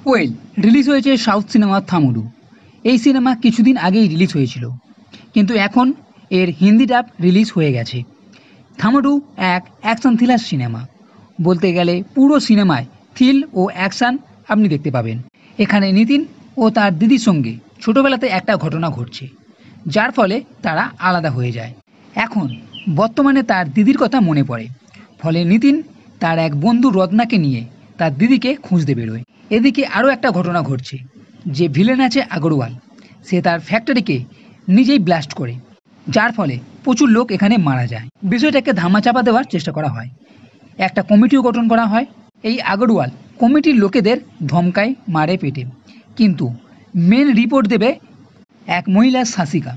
Well release হয়েছে south cinema থামুরু। এই cinema কিছুদিন আগেই রিলিজ হয়েছিল, কিন্তু এখন এর হিন্দি ডাব রিলিজ হয়ে গেছে। থামুরু এক অ্যাকশন থ্রিলার সিনেমা। বলতে গেলে পুরো সিনেমায় থ্রিল ও অ্যাকশন আপনি দেখতে পাবেন। এখানে নিতিন ও তার দিদির সঙ্গে ছোটোবেলাতে একটা ঘটনা ঘটছে, যার ফলে তারা আলাদা হয়ে যায়। এখন বর্তমানে তার দিদির কথা মনে পড়ে, ফলে নিতিন তার এক বন্ধু রত্নাকে নিয়ে তার দিদিকে খুঁজতে বেরোয়। এদিকে আরও একটা ঘটনা ঘটছে, যে ভিলেন আছে আগরওয়াল, সে তার ফ্যাক্টরিকে নিজেই ব্লাস্ট করে, যার ফলে প্রচুর লোক এখানে মারা যায়। বিষয়টাকে ধামাচাপা দেওয়ার চেষ্টা করা হয়, একটা কমিটিও গঠন করা হয়। এই আগরওয়াল কমিটির লোকেদের ধমকায়, মারে পেটে, কিন্তু মেন রিপোর্ট দেবে এক মহিলা শাসিকা,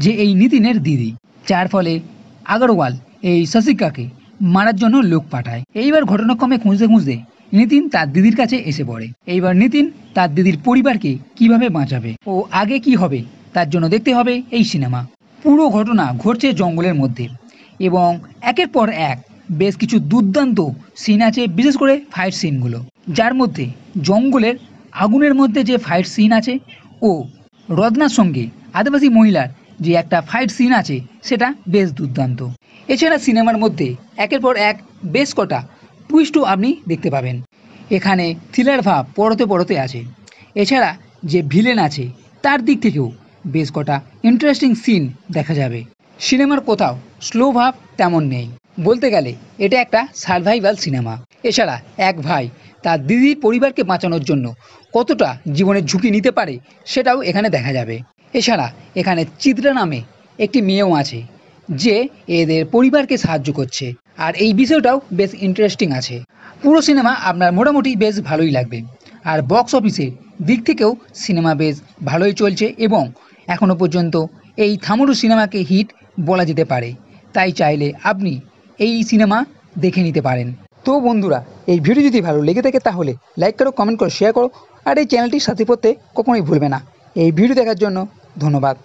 যে এই নিতিনের দিদি, যার ফলে আগরওয়াল এই শাসিকাকে মারার জন্য লোক পাঠায়। এইবার ঘটনাক্রমে খুঁজতে খুঁজতে নিতিন তার দিদির কাছে এসে পড়ে। এইবার নিতিন তার দিদির পরিবারকে কিভাবে বাঁচাবে ও আগে কি হবে তার জন্য দেখতে হবে এই সিনেমা। পুরো ঘটনা ঘটছে জঙ্গলের মধ্যে, এবং একের পর এক বেশ কিছু দুর্দান্ত সিন আছে, বিশেষ করে ফাইট সিনগুলো, যার মধ্যে জঙ্গলের আগুনের মধ্যে যে ফাইট সিন আছে ও রত্নার সঙ্গে আদিবাসী মহিলার যে একটা ফাইট সিন আছে, সেটা বেশ দুর্দান্ত। এছাড়া সিনেমার মধ্যে একের পর এক বেশ কটা টুইস্টও আপনি দেখতে পাবেন। এখানে থ্রিলার ভাব পরতে পরতে আছে। এছাড়া যে ভিলেন আছে তার দিক থেকেও বেশ কটা ইন্টারেস্টিং সিন দেখা যাবে। সিনেমার কোথাও স্লো ভাব তেমন নেই। বলতে গেলে এটা একটা সার্ভাইভাল সিনেমা। এছাড়া এক ভাই তার দিদির পরিবারকে বাঁচানোর জন্য কতটা জীবনের ঝুঁকি নিতে পারে সেটাও এখানে দেখা যাবে। এছাড়া এখানে চিত্রা নামে একটি মেয়েও আছে, যে এদের পরিবারকে সাহায্য করছে, আর এই বিষয়টাও বেশ ইন্টারেস্টিং আছে। পুরো সিনেমা আপনার মোটামুটি বেশ ভালোই লাগবে। আর বক্স অফিসের দিক থেকেও সিনেমা বেশ ভালোই চলছে, এবং এখনও পর্যন্ত এই থামুরু সিনেমাকে হিট বলা যেতে পারে। তাই চাইলে আপনি এই সিনেমা দেখে নিতে পারেন। তো বন্ধুরা, এই ভিডিও যদি ভালো লেগে থাকে তাহলে লাইক করো, কমেন্ট করো, শেয়ার করো, আর এই চ্যানেলটির সাথে পড়তে কখনোই ভুলবে না। এই ভিডিও দেখার জন্য ধন্যবাদ।